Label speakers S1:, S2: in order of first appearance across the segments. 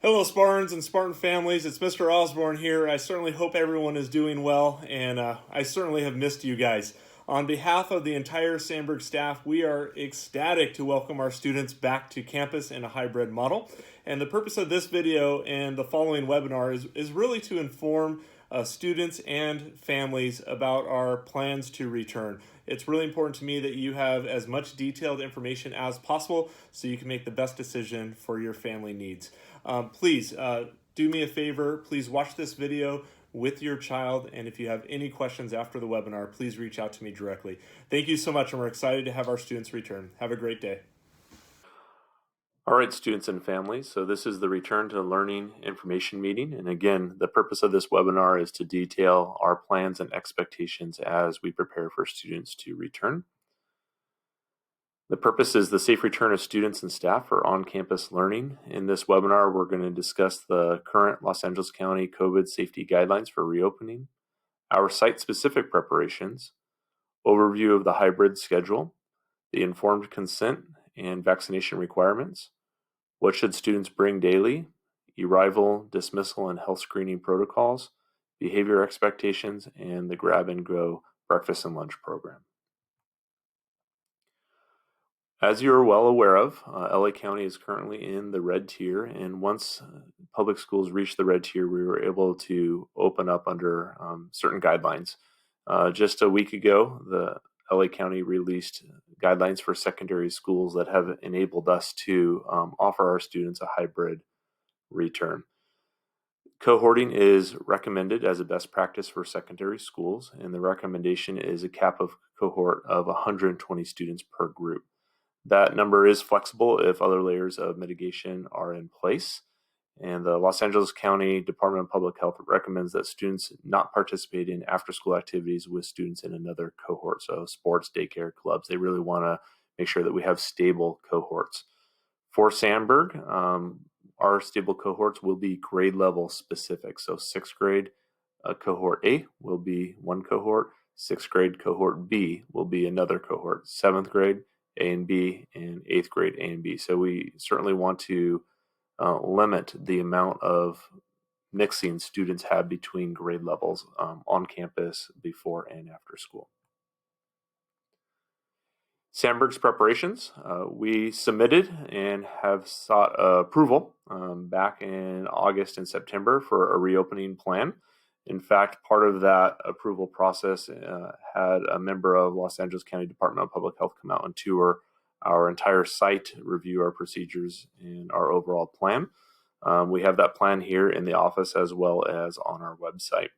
S1: Hello, Spartans and Spartan families. It's Mr. Osborne here. I certainly hope everyone is doing well, and I certainly have missed you guys. On behalf of the entire Sandberg staff, we are ecstatic to welcome our students back to campus in a hybrid model. And the purpose of this video and the following webinar is really to inform students and families about our plans to return. It's really important to me that you have as much detailed information as possible so you can make the best decision for your family needs. Please do me a favor. Please watch this video with your child, and if you have any questions after the webinar, please reach out to me directly. Thank you so much, and we're excited to have our students return. Have a great day.
S2: All right, students and families, so this is the Return to Learning information meeting. And again, the purpose of this webinar is to detail our plans and expectations as we prepare for students to return. The purpose is the safe return of students and staff for on-campus learning. In this webinar, we're going to discuss the current Los Angeles County COVID safety guidelines for reopening, our site-specific preparations, overview of the hybrid schedule, the informed consent and vaccination requirements, what should students bring daily, arrival, dismissal, and health screening protocols, behavior expectations, and the grab-and-go breakfast and lunch program. As you're well aware of, LA County is currently in the red tier, and once public schools reached the red tier, we were able to open up under certain guidelines. Just a week ago, the LA County released guidelines for secondary schools that have enabled us to offer our students a hybrid return. Cohorting is recommended as a best practice for secondary schools, and the recommendation is a cap of cohort of 120 students per group. That number is flexible if other layers of mitigation are in place. And the Los Angeles County Department of Public Health recommends that students not participate in after-school activities with students in another cohort, so sports, daycare, clubs. They really want to make sure that we have stable cohorts. For Sandberg, our stable cohorts will be grade level specific. So 6th grade cohort A will be one cohort, 6th grade cohort B will be another cohort, 7th grade A and B, and 8th grade A and B. So we certainly want to limit the amount of mixing students have between grade levels on campus before and after school. Sandberg's preparations, we submitted and have sought approval back in August and September for a reopening plan. In fact, part of that approval process had a member of Los Angeles County Department of Public Health come out and tour our entire site, review our procedures and our overall plan. We have that plan here in the office as well as on our website.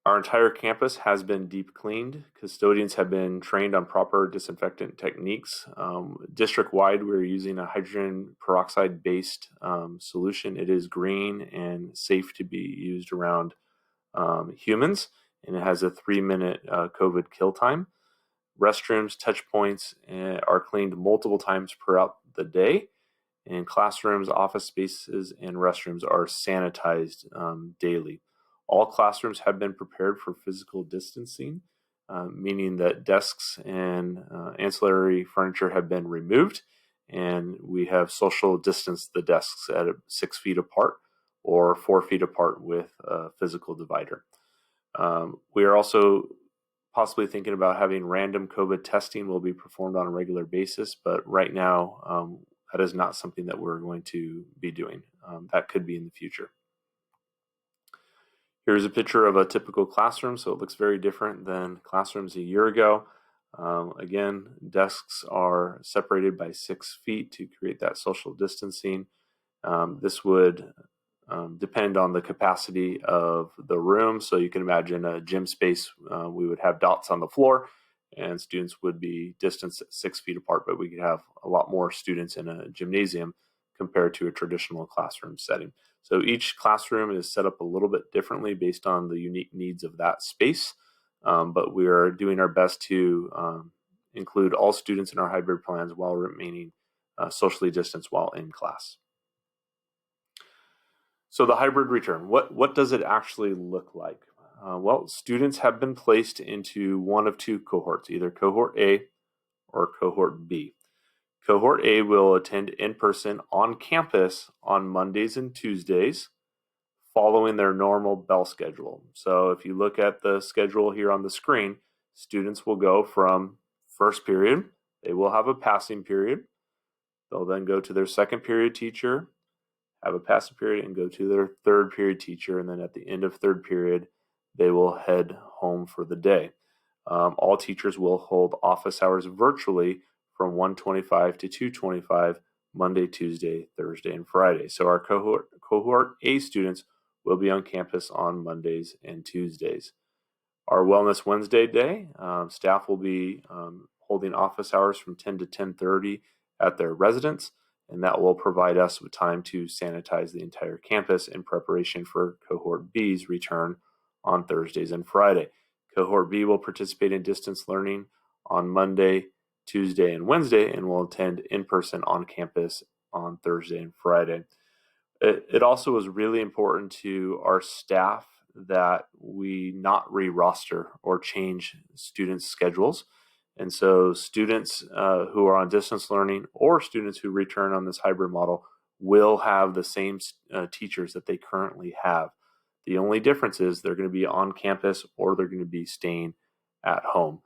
S2: Our entire campus has been deep cleaned. Custodians have been trained on proper disinfectant techniques. District-wide, we're using a hydrogen peroxide-based solution. It is green and safe to be used around humans, and it has a 3-minute COVID kill time. Restrooms, touch points are cleaned multiple times throughout the day, and classrooms, office spaces, and restrooms are sanitized daily. All classrooms have been prepared for physical distancing, meaning that desks and ancillary furniture have been removed, and we have social distanced the desks at 6 feet apart or 4 feet apart with a physical divider. We are also possibly thinking about having random COVID testing will be performed on a regular basis, but right now that is not something that we're going to be doing. That could be in the future. Here's a picture of a typical classroom, so it looks very different than classrooms a year ago. Again, desks are separated by 6 feet to create that social distancing. This would depend on the capacity of the room. So you can imagine a gym space, we would have dots on the floor and students would be distanced 6 feet apart, but we could have a lot more students in a gymnasium compared to a traditional classroom setting. So each classroom is set up a little bit differently based on the unique needs of that space, but we are doing our best to include all students in our hybrid plans while remaining socially distanced while in class. So the hybrid return, what does it actually look like? Well, students have been placed into one of two cohorts, either cohort A or cohort B. Cohort A will attend in person on campus on Mondays and Tuesdays, following their normal bell schedule. So if you look at the schedule here on the screen, students will go from first period, they will have a passing period, they'll then go to their second period teacher, have a passing period, and go to their third period teacher, and then at the end of third period, they will head home for the day. All teachers will hold office hours virtually from 1:25 to 2:25, Monday, Tuesday, Thursday, and Friday. So our cohort A students will be on campus on Mondays and Tuesdays. Our Wellness Wednesday day, staff will be holding office hours from 10 to 10:30 at their residence, and that will provide us with time to sanitize the entire campus in preparation for Cohort B's return on Thursdays and Friday. Cohort B will participate in distance learning on Monday, Tuesday, and Wednesday, and will attend in person on campus on Thursday and Friday. It also was really important to our staff that we not re-roster or change students' schedules. And so students who are on distance learning or students who return on this hybrid model will have the same teachers that they currently have. The only difference is they're going to be on campus or they're going to be staying at home.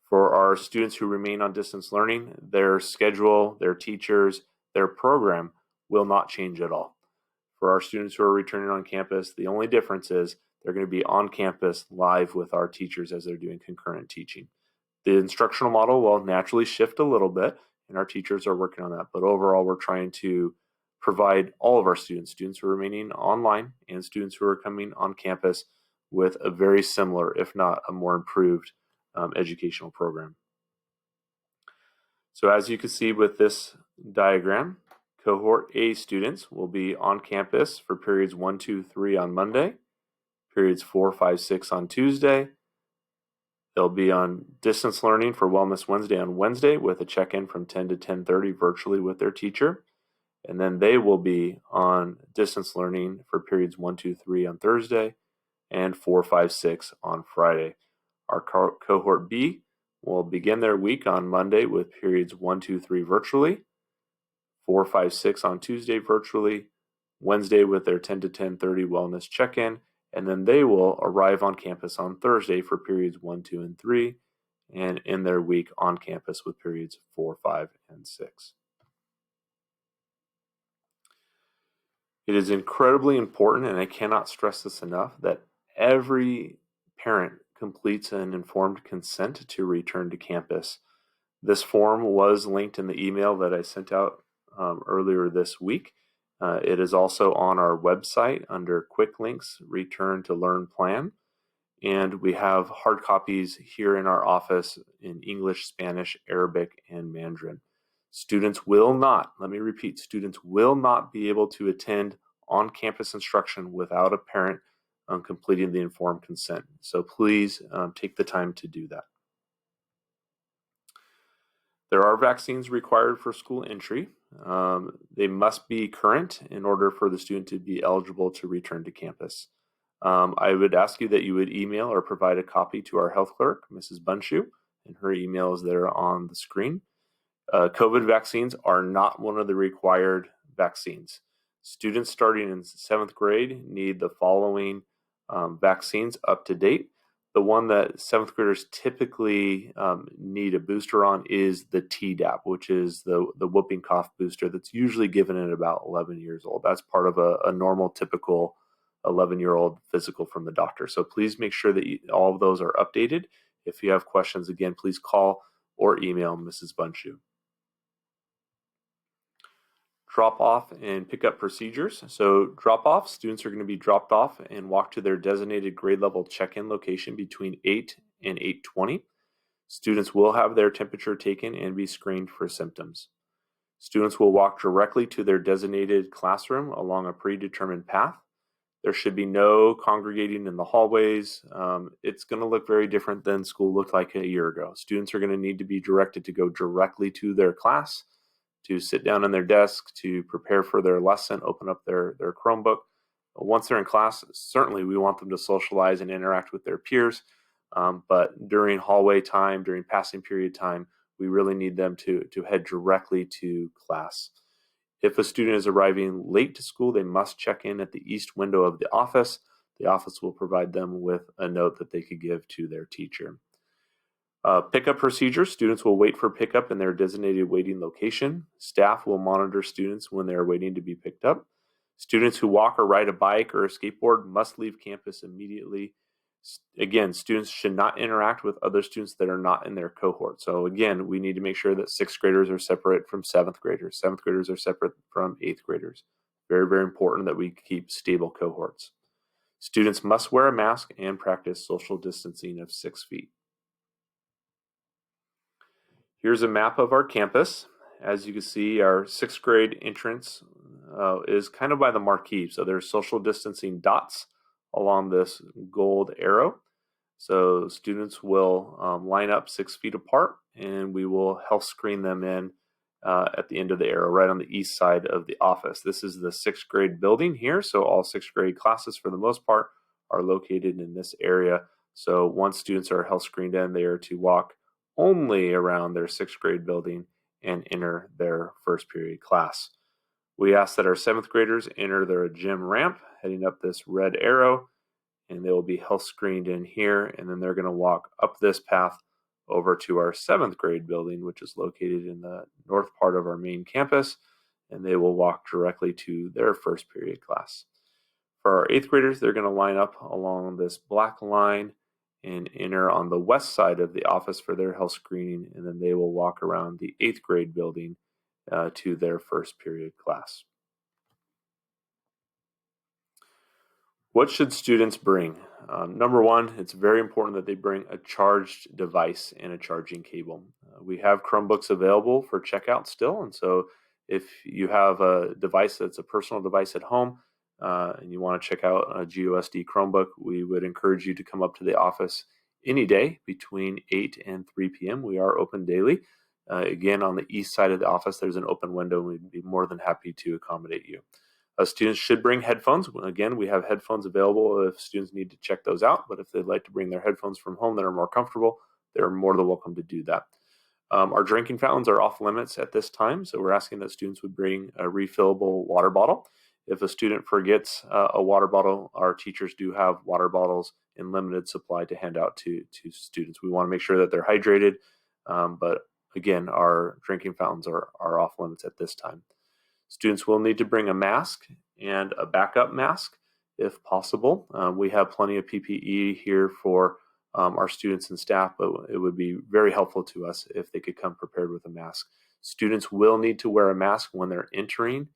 S2: For our students who remain on distance learning, their schedule, their teachers, their program will not change at all. For our students who are returning on campus, the only difference is they're going to be on campus live with our teachers as they're doing concurrent teaching. The instructional model will naturally shift a little bit, and our teachers are working on that. But overall, we're trying to provide all of our students who are remaining online and students who are coming on campus with a very similar, if not a more improved educational program. So as you can see with this diagram, Cohort A students will be on campus for periods 1, 2, 3 on Monday, periods 4, 5, 6 on Tuesday. They'll be on distance learning for Wellness Wednesday on Wednesday with a check-in from 10 to 10:30 virtually with their teacher. And then they will be on distance learning for periods 1, 2, 3 on Thursday and 4, 5, 6 on Friday. Our Cohort B will begin their week on Monday with periods 1, 2, 3 virtually, 4, 5, 6 on Tuesday virtually, Wednesday with their 10 to 10:30 wellness check-in, and then they will arrive on campus on Thursday for periods 1, 2, and 3, and end their week on campus with periods 4, 5, and 6. It is incredibly important, and I cannot stress this enough, that every parent completes an informed consent to return to campus. This form was linked in the email that I sent out earlier this week. It is also on our website under Quick Links Return to Learn Plan. And we have hard copies here in our office in English, Spanish, Arabic, and Mandarin. Students will not, let me repeat, students will not be able to attend on-campus instruction without a parent completing the informed consent. So please take the time to do that. There are vaccines required for school entry. They must be current in order for the student to be eligible to return to campus. I would ask you that you would email or provide a copy to our health clerk, Mrs. Bunshu, and her email is there on the screen. COVID vaccines are not one of the required vaccines. Students starting in 7th grade need the following vaccines up to date. The one that 7th graders typically need a booster on is the Tdap, which is the whooping cough booster that's usually given at about 11 years old. That's part of a normal, typical 11-year-old physical from the doctor. So please make sure that all of those are updated. If you have questions, again, please call or email Mrs. Bunshu. Drop-off and pick-up procedures. So drop-off, students are going to be dropped off and walk to their designated grade level check-in location between 8 and 8:20. Students will have their temperature taken and be screened for symptoms. Students will walk directly to their designated classroom along a predetermined path. There should be no congregating in the hallways. It's going to look very different than school looked like a year ago. Students are going to need to be directed to go directly to their class, to sit down on their desk, to prepare for their lesson, open up their Chromebook. Once they're in class, certainly we want them to socialize and interact with their peers. But during hallway time, during passing period time, we really need them to head directly to class. If a student is arriving late to school, they must check in at the east window of the office. The office will provide them with a note that they could give to their teacher. Pickup procedure. Students will wait for pickup in their designated waiting location. Staff will monitor students when they are waiting to be picked up. Students who walk or ride a bike or a skateboard must leave campus immediately. Again, students should not interact with other students that are not in their cohort. So again, we need to make sure that 6th graders are separate from 7th graders. 7th graders are separate from 8th graders. Very, very important that we keep stable cohorts. Students must wear a mask and practice social distancing of 6 feet. Here's a map of our campus. As you can see, our 6th grade entrance is kind of by the marquee. So there's social distancing dots along this gold arrow. So students will line up 6 feet apart, and we will health screen them in at the end of the arrow, right on the east side of the office. This is the 6th grade building here. So all 6th grade classes, for the most part, are located in this area. So once students are health screened in, they are to walk only around their 6th grade building and enter their first period class. We ask that our 7th graders enter their gym ramp heading up this red arrow, and they will be health screened in here, and then they're going to walk up this path over to our 7th grade building, which is located in the north part of our main campus, and they will walk directly to their first period class. For our 8th graders, they're going to line up along this black line and enter on the west side of the office for their health screening, and then they will walk around the 8th grade building to their first period class. What should students bring? Number one, it's very important that they bring a charged device and a charging cable. We have Chromebooks available for checkout still, and so if you have a device that's a personal device at home and you want to check out a GOSD Chromebook, we would encourage you to come up to the office any day between 8 and 3 p.m. We are open daily. Again, on the east side of the office, there's an open window, and we'd be more than happy to accommodate you. Students should bring headphones. Again, we have headphones available if students need to check those out, but if they'd like to bring their headphones from home that are more comfortable, they're more than welcome to do that. Our drinking fountains are off limits at this time, so we're asking that students would bring a refillable water bottle. If a student forgets a water bottle, our teachers do have water bottles in limited supply to hand out to students. We want to make sure that they're hydrated, but again, our drinking fountains are off limits at this time. Students will need to bring a mask and a backup mask if possible. We have plenty of PPE here for our students and staff, but it would be very helpful to us if they could come prepared with a mask. Students will need to wear a mask when they're entering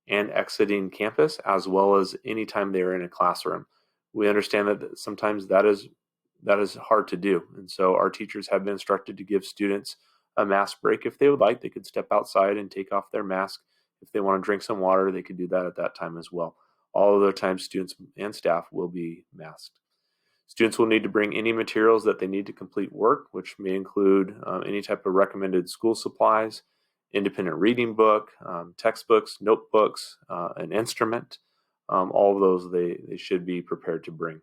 S2: and exiting campus, as well as anytime they're in a classroom. We understand that sometimes that is hard to do, and so our teachers have been instructed to give students a mask break if they would like. They could step outside and take off their mask. If they want to drink some water, they could do that at that time as well. All other times, students and staff will be masked. Students will need to bring any materials that they need to complete work, which may include any type of recommended school supplies, independent reading book, textbooks, notebooks, an instrument. All of those they should be prepared to bring.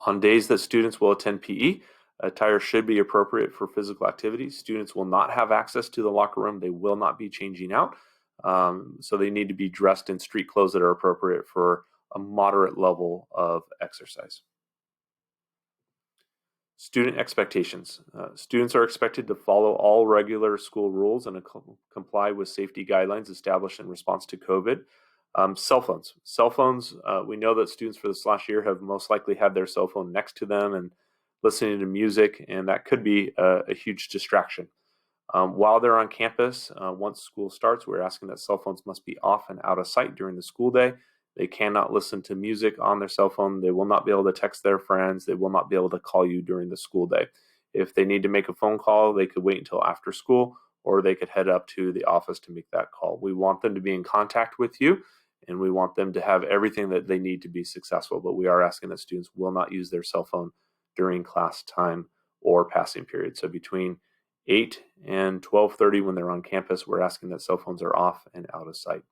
S2: On days that students will attend PE, attire should be appropriate for physical activities. Students will not have access to the locker room. They will not be changing out. So they need to be dressed in street clothes that are appropriate for a moderate level of exercise. Student expectations. Students are expected to follow all regular school rules and comply with safety guidelines established in response to COVID. Cell phones. We know that students for this last year have most likely had their cell phone next to them and listening to music, and that could be a huge distraction. While they're on campus, once school starts, we're asking that cell phones must be off and out of sight during the school day. They cannot listen to music on their cell phone. They will not be able to text their friends. They will not be able to call you during the school day. If they need to make a phone call, they could wait until after school, or they could head up to the office to make that call. We want them to be in contact with you, and we want them to have everything that they need to be successful, but we are asking that students will not use their cell phone during class time or passing period. So between 8 and 12:30 when they're on campus, we're asking that cell phones are off and out of sight.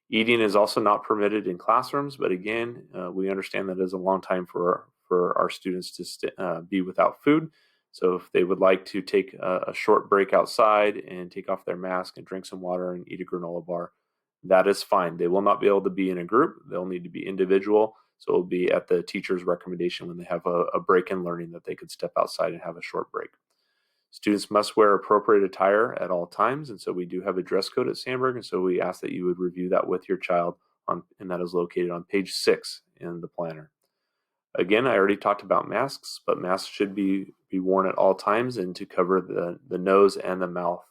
S2: Eating is also not permitted in classrooms, but again, we understand that it is a long time for our students to be without food. So if they would like to take a short break outside and take off their mask and drink some water and eat a granola bar, that is fine. They will not be able to be in a group. They'll need to be individual. So it will be at the teacher's recommendation when they have a break in learning that they could step outside and have a short break. Students must wear appropriate attire at all times, and so we do have a dress code at Sandburg, and so we ask that you would review that with your child, and that is located on page 6 in the planner. Again, I already talked about masks, but masks should be worn at all times and to cover the nose and the mouth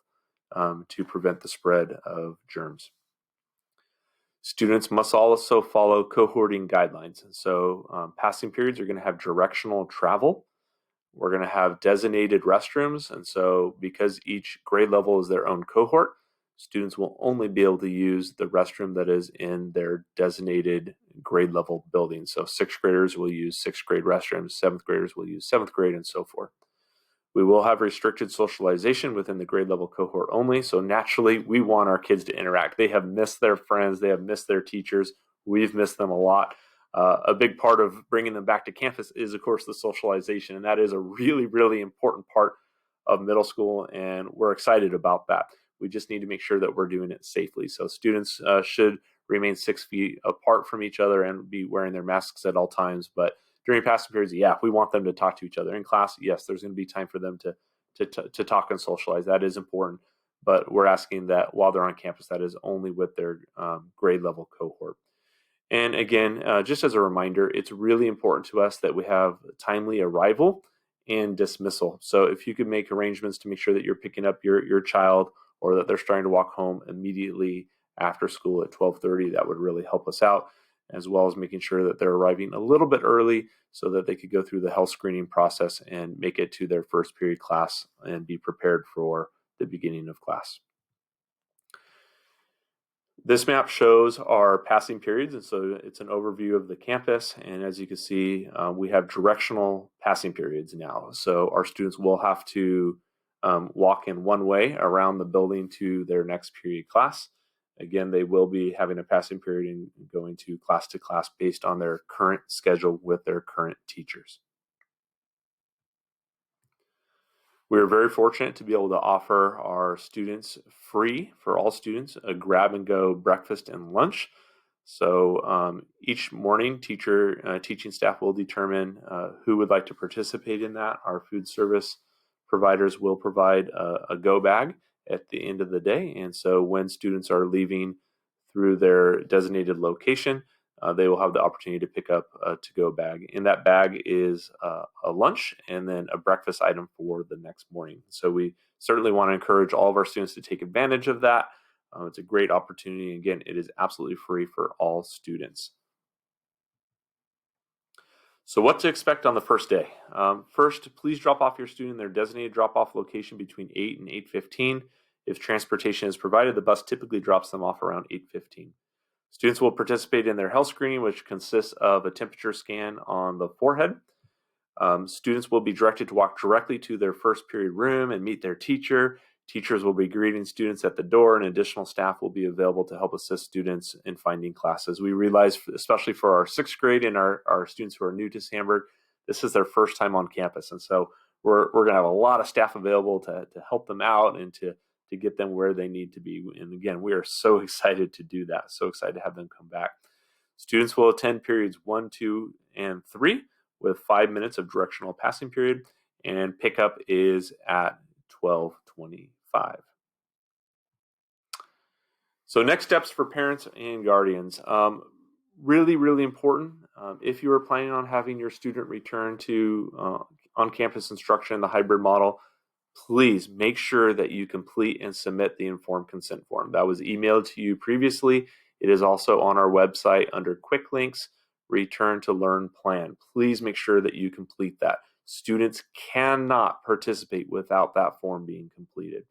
S2: to prevent the spread of germs. Students must also follow cohorting guidelines, and so passing periods are going to have directional travel. We're going to have designated restrooms, and so because each grade level is their own cohort, students will only be able to use the restroom that is in their designated grade level building. So 6th graders will use 6th grade restrooms, 7th graders will use 7th grade, and so forth. We will have restricted socialization within the grade level cohort only, so naturally we want our kids to interact. They have missed their friends, they have missed their teachers, we've missed them a lot. A big part of bringing them back to campus is, of course, the socialization, and that is a really, really important part of middle school, and we're excited about that. We just need to make sure that we're doing it safely. So students should remain 6 feet apart from each other and be wearing their masks at all times. But during passing periods, yeah, we want them to talk to each other. In class, yes, there's going to be time for them to talk and socialize. That is important. But we're asking that while they're on campus, that is only with their grade level cohort. And again, just as a reminder, it's really important to us that we have timely arrival and dismissal. So if you could make arrangements to make sure that you're picking up your child or that they're starting to walk home immediately after school at 12:30, that would really help us out, as well as making sure that they're arriving a little bit early so that they could go through the health screening process and make it to their first period class and be prepared for the beginning of class. This map shows our passing periods, and so it's an overview of the campus. And as you can see, we have directional passing periods now. So our students will have to walk in one way around the building to their next period class. Again, they will be having a passing period and going to class based on their current schedule with their current teachers. We are very fortunate to be able to offer our students free, for all students, a grab-and-go breakfast and lunch. So each morning, teaching staff will determine who would like to participate in that. Our food service providers will provide a go bag at the end of the day. And so when students are leaving through their designated location, they will have the opportunity to pick up a to-go bag. In that bag is a lunch and then a breakfast item for the next morning. So we certainly want to encourage all of our students to take advantage of that. It's a great opportunity. Again, it is absolutely free for all students. So what to expect on the first day? First, please drop off your student in their designated drop-off location between 8 and 8:15. If transportation is provided, the bus typically drops them off around 8:15. Students will participate in their health screening, which consists of a temperature scan on the forehead. Students will be directed to walk directly to their first period room and meet their teacher. Teachers will be greeting students at the door, and additional staff will be available to help assist students in finding classes. We realize, especially for our 6th grade and our students who are new to Sandburg, this is their first time on campus. And so we're going to have a lot of staff available to help them out and to get them where they need to be. And again, we are so excited to do that, so excited to have them come back. Students will attend periods 1, 2, and 3 with 5 minutes of directional passing period, and pickup is at 12:25. So next steps for parents and guardians. Really, really important. If you are planning on having your student return to on-campus instruction in the hybrid model, please make sure that you complete and submit the informed consent form. That was emailed to you previously. It is also on our website under quick links, return to learn plan. Please make sure that you complete that. Students cannot participate without that form being completed.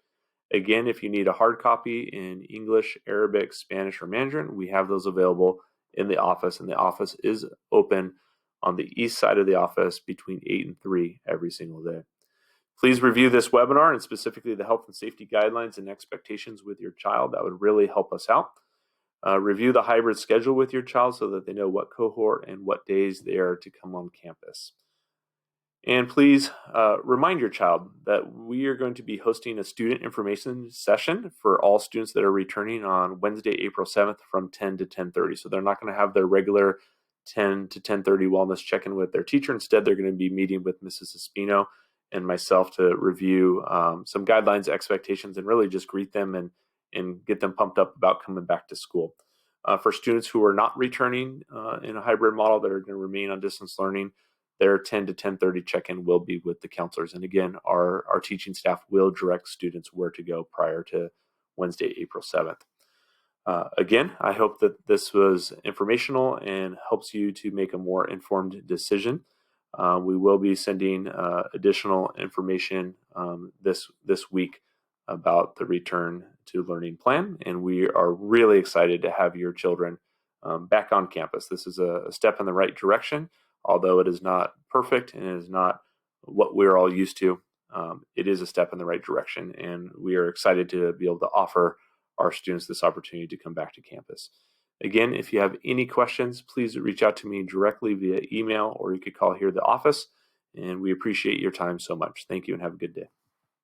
S2: Again, if you need a hard copy in English, Arabic, Spanish, or Mandarin, we have those available in the office, and the office is open on the east side of the office between 8 and 3 every single day. Please review this webinar and specifically the health and safety guidelines and expectations with your child. That would really help us out. Review the hybrid schedule with your child so that they know what cohort and what days they are to come on campus. And please remind your child that we are going to be hosting a student information session for all students that are returning on Wednesday, April 7th from 10 to 10:30. So they're not going to have their regular 10 to 10:30 wellness check-in with their teacher. Instead, they're going to be meeting with Mrs. Espino and myself to review some guidelines, expectations, and really just greet them and get them pumped up about coming back to school. For students who are not returning in a hybrid model that are going to remain on distance learning, their 10 to 10:30 check-in will be with the counselors. And again, our teaching staff will direct students where to go prior to Wednesday, April 7th. Again, I hope that this was informational and helps you to make a more informed decision. We will be sending additional information this week about the return to learning plan, and we are really excited to have your children back on campus. This is a step in the right direction, although it is not perfect and it is not what we're all used to. It is a step in the right direction, and we are excited to be able to offer our students this opportunity to come back to campus. Again, if you have any questions, please reach out to me directly via email, or you could call here at the office, and we appreciate your time so much. Thank you and have a good day.